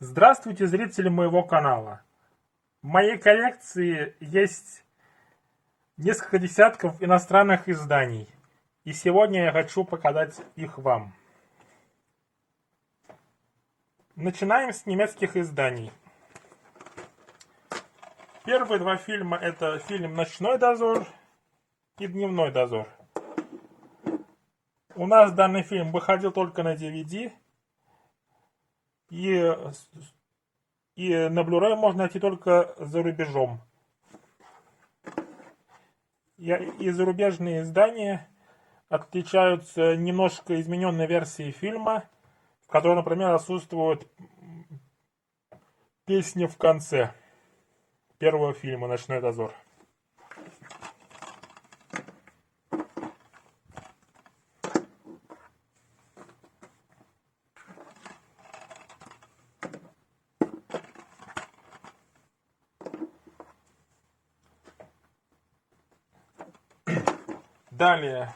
Здравствуйте, зрители моего канала. В моей коллекции есть несколько десятков иностранных изданий. И сегодня я хочу показать их вам. Начинаем с немецких изданий. Первые два фильма — это фильм «Ночной дозор» и «Дневной дозор». У нас данный фильм выходил только на DVD, и на Blu-ray можно найти только за рубежом. И зарубежные издания отличаются немножко измененной версией фильма, в которой, например, отсутствуют песни в конце первого фильма «Ночной дозор». Далее,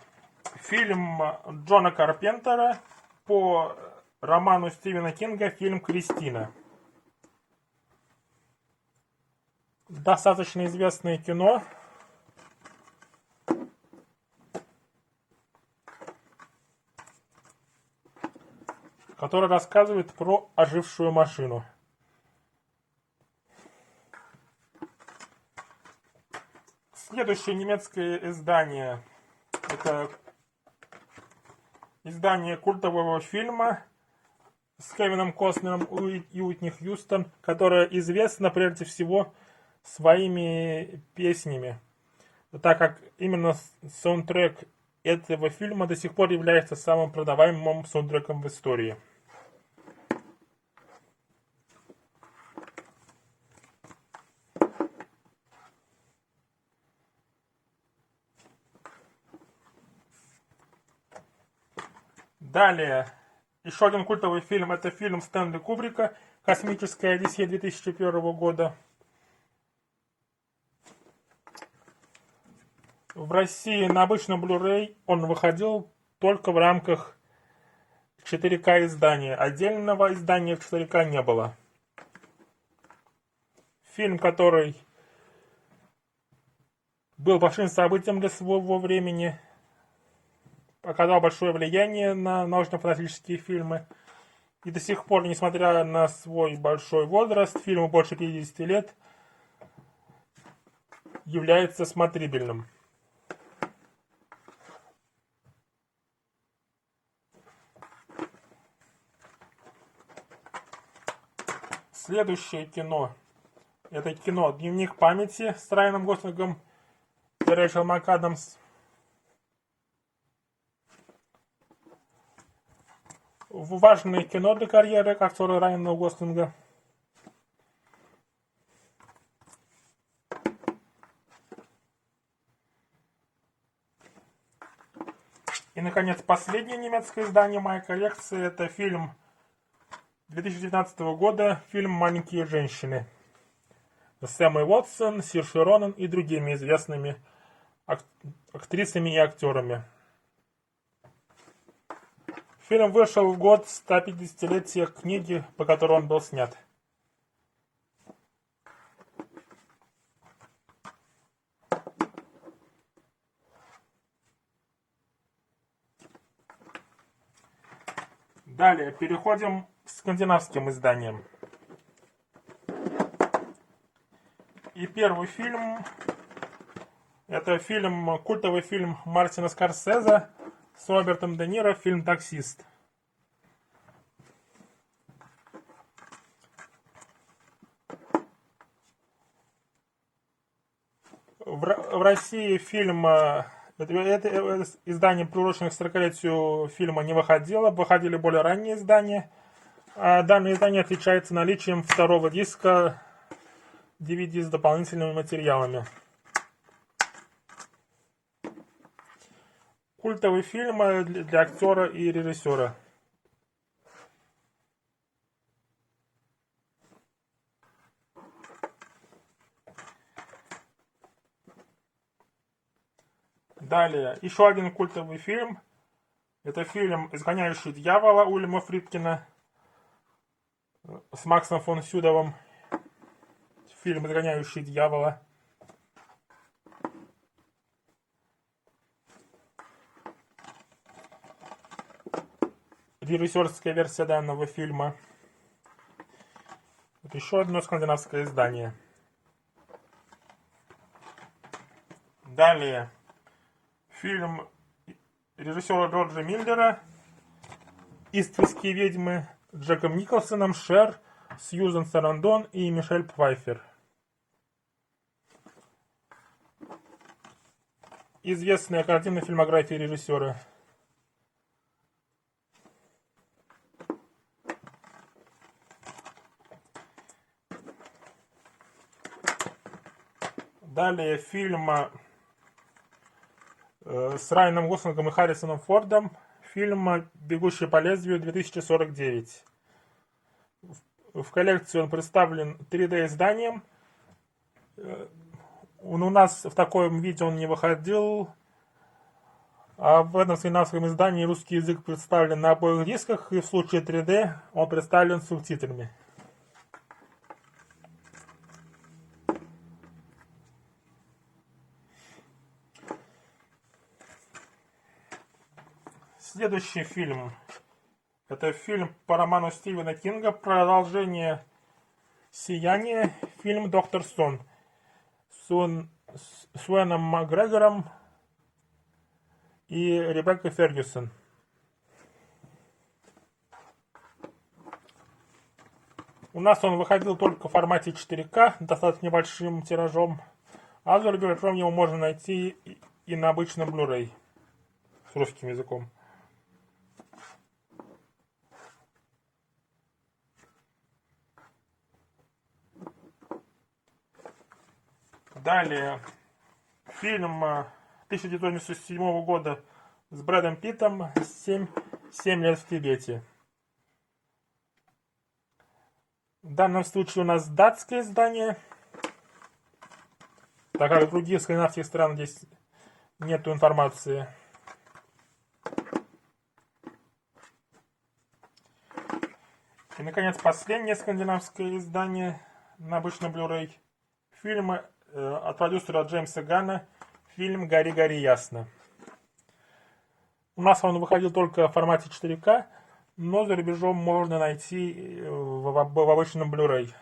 фильм Джона Карпентера по роману Стивена Кинга, фильм «Кристина». Достаточно известное кино, которое рассказывает про ожившую машину. Следующее немецкое издание — это издание культового фильма с Кевином Костнером и Уитни Хьюстон, которое известно прежде всего своими песнями, так как именно саундтрек этого фильма до сих пор является самым продаваемым саундтреком в истории. Далее, еще один культовый фильм — это фильм Стэнли Кубрика «Космическая Одиссея» 2001 года. В России на обычном Blu-ray он выходил только в рамках 4К издания. Отдельного издания в 4К не было. Фильм, который был большим событием для своего времени, оказал большое влияние на научно-фантастические фильмы. И до сих пор, несмотря на свой большой возраст, фильму больше 50 лет, является смотрибельным. Следующее кино — это кино «Дневник памяти» с Райаном Гослингом и Рэйчел МакАдамс. Важное кино для карьеры актера Райана Гослинга. И, наконец, последнее немецкое издание моей коллекции — это фильм 2019 года, фильм «Маленькие женщины» с Эммой Уотсон, Сиршей Ронан и другими известными актрисами и актерами. Фильм вышел в год 150-летия книги, по которой он был снят. Далее переходим к скандинавским изданиям. И первый фильм — это культовый фильм Мартина Скорсезе с Робертом Де Ниро, фильм «Таксист». В России фильм, это издание, приуроченное к 40-летию фильма, не выходило. Выходили более ранние издания. Данное издание отличается наличием второго диска DVD с дополнительными материалами. Культовый фильм для актера и режиссера. Далее, еще один культовый фильм. Это фильм «Изгоняющий дьявола» Уильяма Фридкина. с Максом фон Сюдовым. Фильм «Изгоняющий дьявола». Режиссерская версия данного фильма. Вот еще одно скандинавское издание. Далее. Фильм режиссера Джорджа Миллера «Иствикские ведьмы» с Джеком Николсоном, Шер, Сьюзан Сарандон и Мишель Пфайффер. Известная картина фильмографии режиссера. Далее фильм с Райаном Гослингом и Харрисоном Фордом. Фильм «Бегущий по лезвию» 2049. В коллекции он представлен 3D изданием. У нас в таком виде он не выходил. А в этом скандинавском издании русский язык представлен на обоих дисках, и в случае 3D он представлен с субтитрами. Следующий фильм. Это фильм по роману Стивена Кинга, продолжение «Сияние», фильм «Доктор Сон» с Уэном Макгрегором и Ребеккой Фергюсон. У нас он выходил только в формате 4К, достаточно небольшим тиражом, а за рубежом его можно найти и на обычном Blu-ray с русским языком. Далее фильм 1997 года с Брэдом Питтом «7 лет в Тибете». В данном случае у нас датское издание, так как в других скандинавских странах здесь нету информации. И, наконец, последнее скандинавское издание на обычном Blu-ray. Фильм от продюсера Джеймса Ганна. Фильм «Гори, гори, ясно». У нас он выходил только в формате 4К, но за рубежом можно найти в обычном Blu-ray.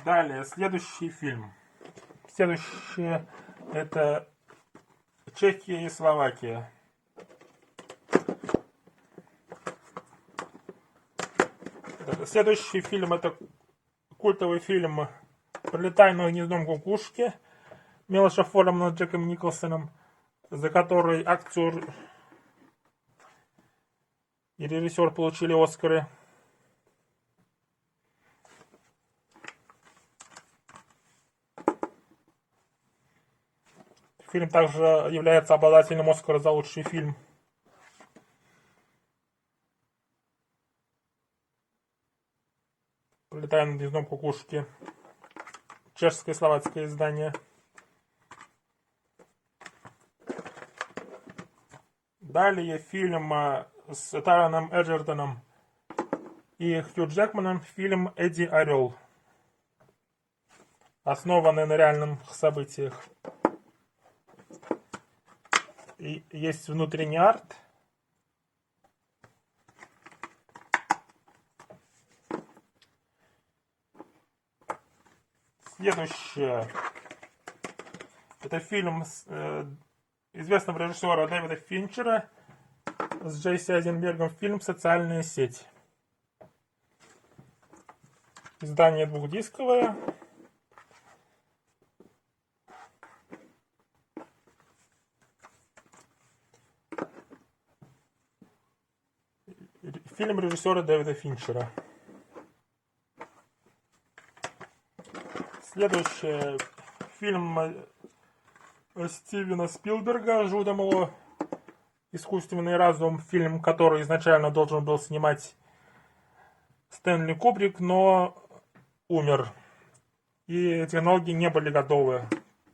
Далее, следующий фильм. Следующее это Чехия и Словакия. Следующий фильм это культовый фильм «Пролетая над гнездом кукушки» Милоша Формана с Джеком Николсоном, за который актер и режиссер получили Оскары. Фильм также является обладателем Оскара за лучший фильм. «Пролетая над гнездом кукушки». Чешское и словацкое издание. Далее фильм с Тароном Эджертоном и Хью Джекманом. Фильм «Эдди Орел», основанный на реальных событиях. И есть внутренний арт. Следующее. Это фильм известного режиссера Дэвида Финчера с Джесси Айзенбергом. Фильм «Социальная сеть». Издание двухдисковое. Фильм режиссера Дэвида Финчера. Следующий фильм Стивена Спилберга «Жуда Мало. Искусственный разум». Фильм, который изначально должен был снимать Стэнли Кубрик, но умер. и технологии не были готовы,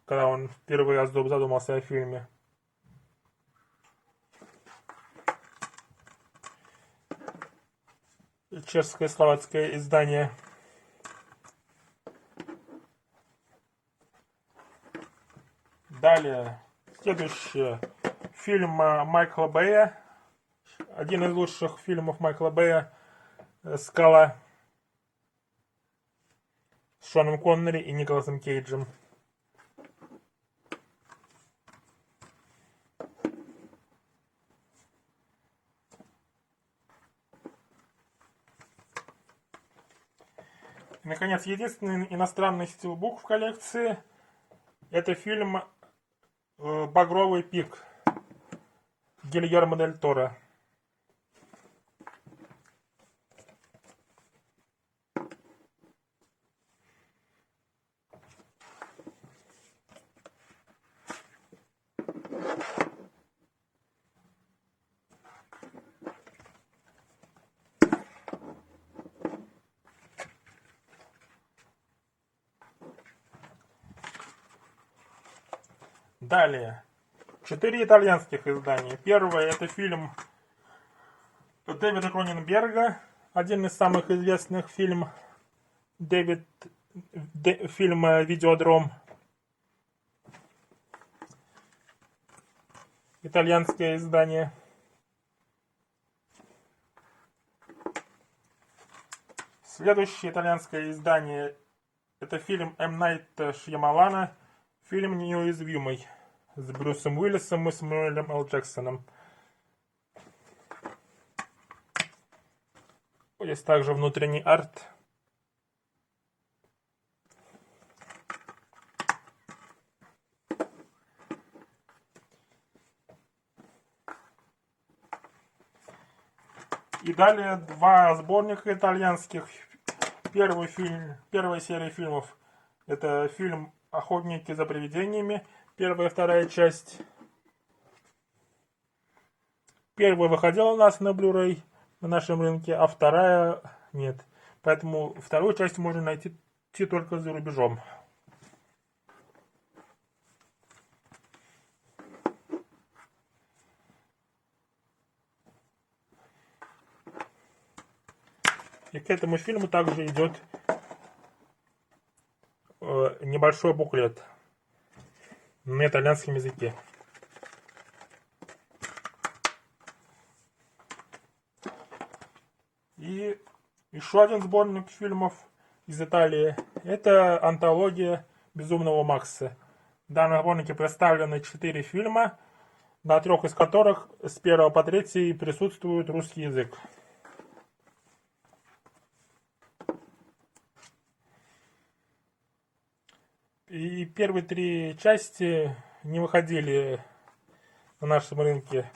когда он впервые задумался о фильме. Чешское словацкое издание. Далее, следующее. Фильм Майкла Бэя. Один из лучших фильмов Майкла Бэя «Скала» с Шоном Коннери и Николасом Кейджем. И, наконец, единственный иностранный стилбук в коллекции — это фильм «Багровый пик» Гильермо дель Торо. Далее. 4 итальянских издания. Первое — это фильм Дэвида Кроненберга. Один из самых известных фильм фильм «Видеодром». Итальянское издание. Следующее итальянское издание — это фильм М. Найта Шьямалана. Фильм «Неуязвимый» с Брюсом Уиллисом и Сэмюэлем Л. Джексоном. Есть также внутренний арт. И далее 2 сборника итальянских. Первая серия фильмов — это фильм «Охотники за привидениями», первая и вторая часть. Первая выходила у нас на Blu-ray на нашем рынке, а вторая нет. Поэтому вторую часть можно найти только за рубежом. И к этому фильму также идет небольшой буклет на итальянском языке. И еще один сборник фильмов из Италии — это антология «Безумного Макса». В данном сборнике представлены 4 фильма, на 3 из которых с 1 по 3 присутствует русский язык. И первые 3 части не выходили на нашем рынке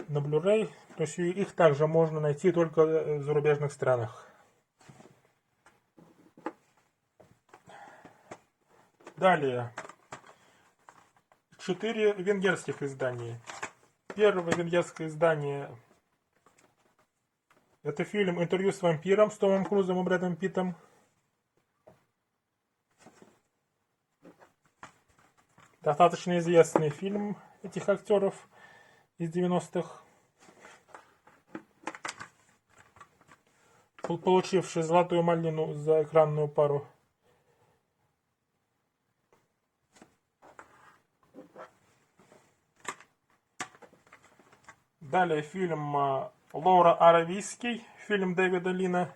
на Blu-ray, то есть их также можно найти только в зарубежных странах. Далее. 4 венгерских издания. Первое венгерское издание — это фильм «Интервью с вампиром» с Томом Крузом и Брэдом Питтом. Достаточно известный фильм этих актеров из 90-х, получивший золотую малину за экранную пару. Далее фильм Лаура Аравийский, фильм Дэвида Лина.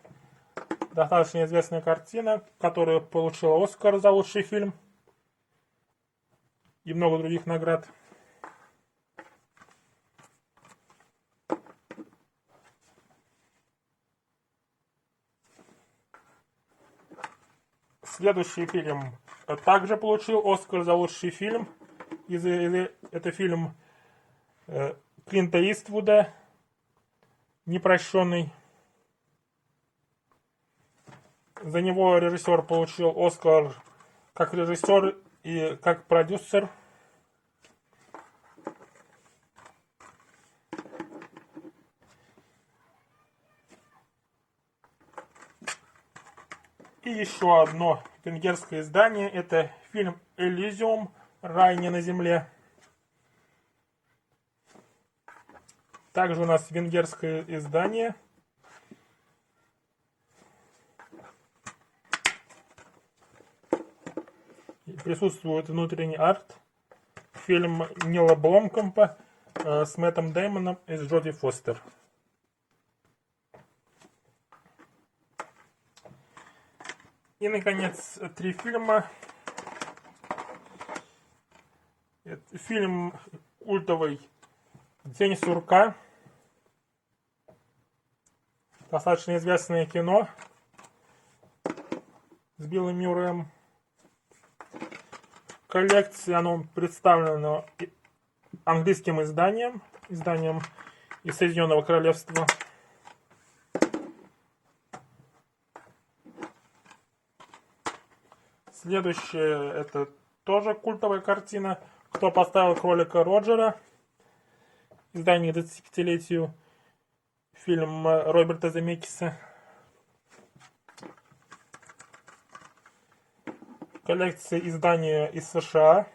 Достаточно известная картина, которая получила Оскар за лучший фильм и много других наград. Следующий фильм также получил Оскар за лучший фильм. Это фильм Клинта Иствуда «Непрощенный». За него режиссер получил Оскар как режиссер и как продюсер. И еще одно венгерское издание. Это фильм «Элизиум. Рай не на земле». Также у нас венгерское издание. Присутствует внутренний арт. Фильм Нила Бломкампа с Мэттом Дэймоном и с Джоди Фостер. И, наконец, 3 фильма. Фильм культовый «День сурка». Достаточно известное кино с Биллом Мюрреем. В коллекции оно представлено английским изданием из Соединенного Королевства. Следующее, это тоже культовая картина «Кто поставил кролика Роджера». Издание к 25-летию. Фильм Роберта Земекиса. Коллекция издания из США.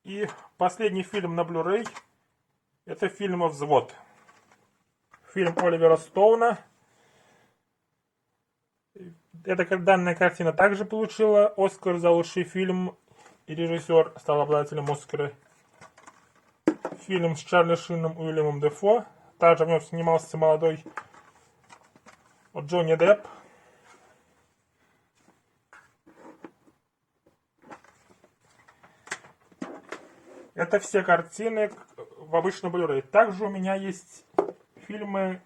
И последний фильм на Blu-ray. Это фильм «Взвод». Фильм Оливера Стоуна. Данная картина также получила Оскар за лучший фильм, и режиссер стал обладателем Оскара. Фильм с Чарли Шином и Уильямом Дефо. Также в нем снимался молодой Джонни Депп. Это все картины в обычном Blu-ray. Также у меня есть фильмы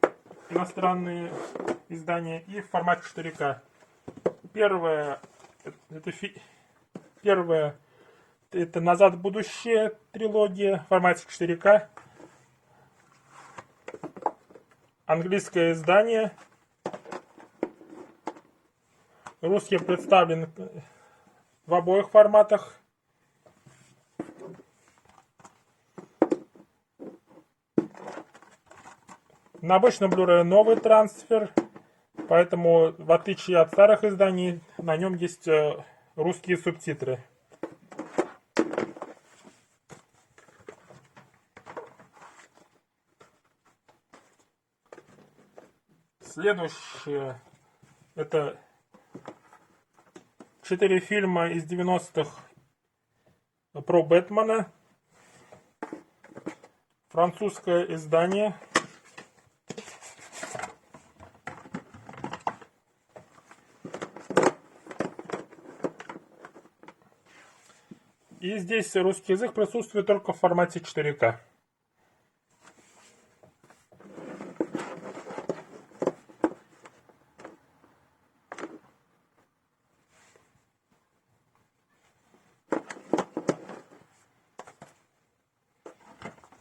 иностранные издания и в формате 4К. Первое это «Назад в будущее» трилогия в формате 4К. Английское издание. Русский представлен в обоих форматах. На обычном Blu-ray новый трансфер, поэтому, в отличие от старых изданий, на нем есть русские субтитры. Следующее это 4 фильма из 90-х про Бэтмена. Французское издание. И здесь русский язык присутствует только в формате 4К.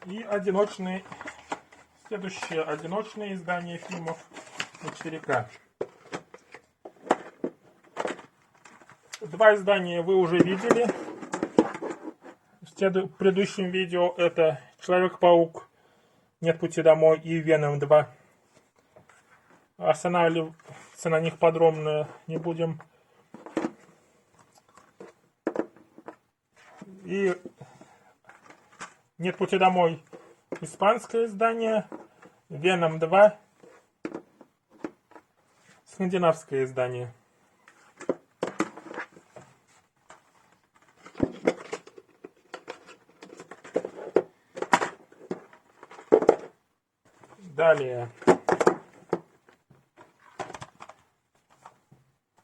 И следующее одиночное издание фильмов на 4К. 2 издания вы уже видели. В предыдущем видео это Человек-паук Нет пути домой и Веном 2. Останавливаться на них подробно не будем. И Нет пути домой испанское издание, Веном 2 скандинавское издание. Далее.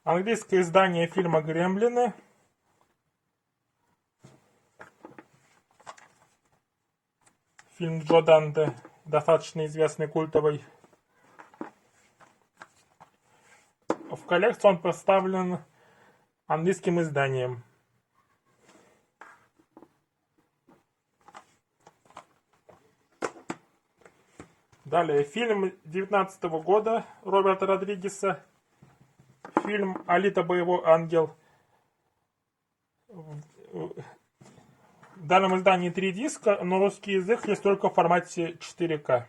Английское издание фильма «Гремлины». Фильм Джо Данте, достаточно известный, культовый. В коллекцию он представлен английским изданием. Далее, фильм 2019 года Роберта Родригеса. Фильм «Алита. Боевой ангел». В данном издании 3 диска, но русский язык есть только в формате 4К.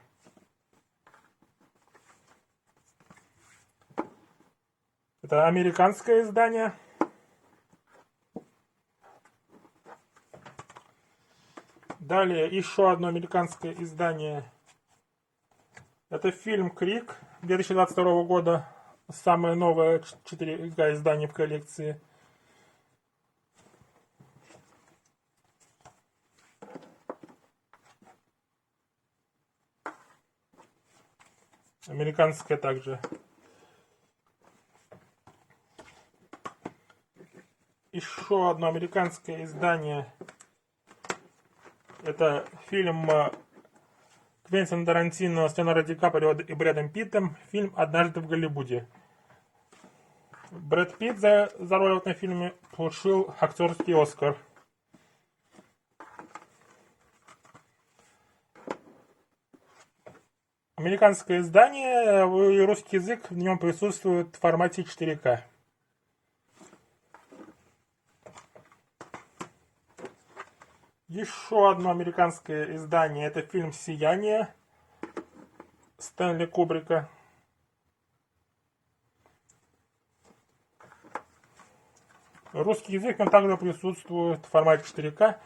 Это американское издание. Далее еще одно американское издание. Это фильм «Крик» 2022 года. Самое новое 4К издание в коллекции. Американское также. Еще одно американское издание. Это фильм Квентина Тарантино с Леонардо Ди Каприо и Брэдом Питтом. Фильм «Однажды в Голливуде». Брэд Питт за роль в этом фильме получил актерский Оскар. Американское издание, и русский язык в нем присутствует в формате 4К. Еще одно американское издание, это фильм «Сияние» Стэнли Кубрика. Русский язык он также присутствует в формате 4К.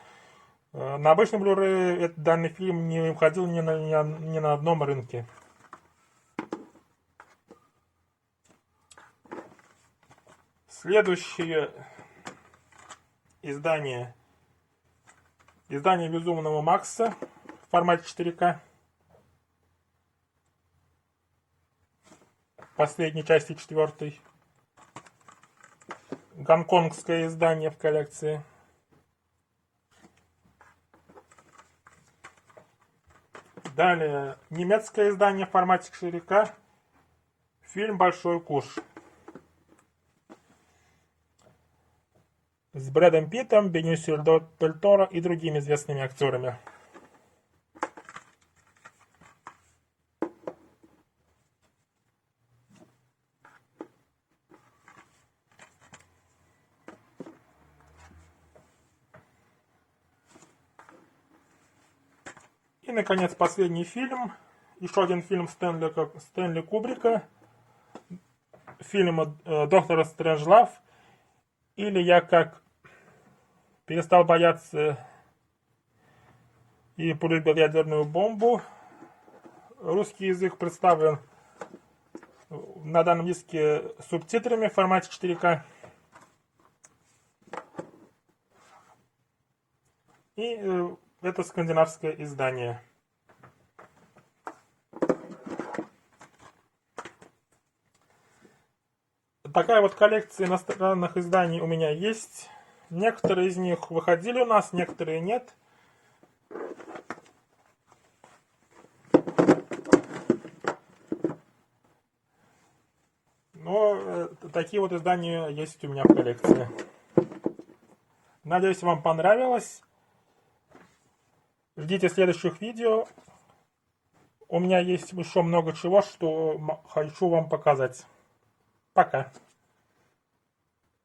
На обычном Blu-ray данный фильм не выходил ни на одном рынке. Следующее издание. Издание «Безумного Макса» в формате 4К. Последней части 4. Гонконгское издание в коллекции. Далее немецкое издание в формате 4К. Фильм «Большой куш». С Брэдом Питтом, Бенисио дель Торо и другими известными актерами. И, наконец, последний фильм. Еще один фильм Стэнли Кубрика. Фильм «Доктор Стрэнджлав». Или «Я как перестал бояться и полюбил ядерную бомбу». Русский язык представлен на данном диске субтитрами в формате 4К. И это скандинавское издание. Такая вот коллекция иностранных изданий у меня есть. Некоторые из них выходили у нас, некоторые нет. Но такие вот издания есть у меня в коллекции. Надеюсь, вам понравилось. Ждите следующих видео. У меня есть еще много чего, что хочу вам показать. Пока.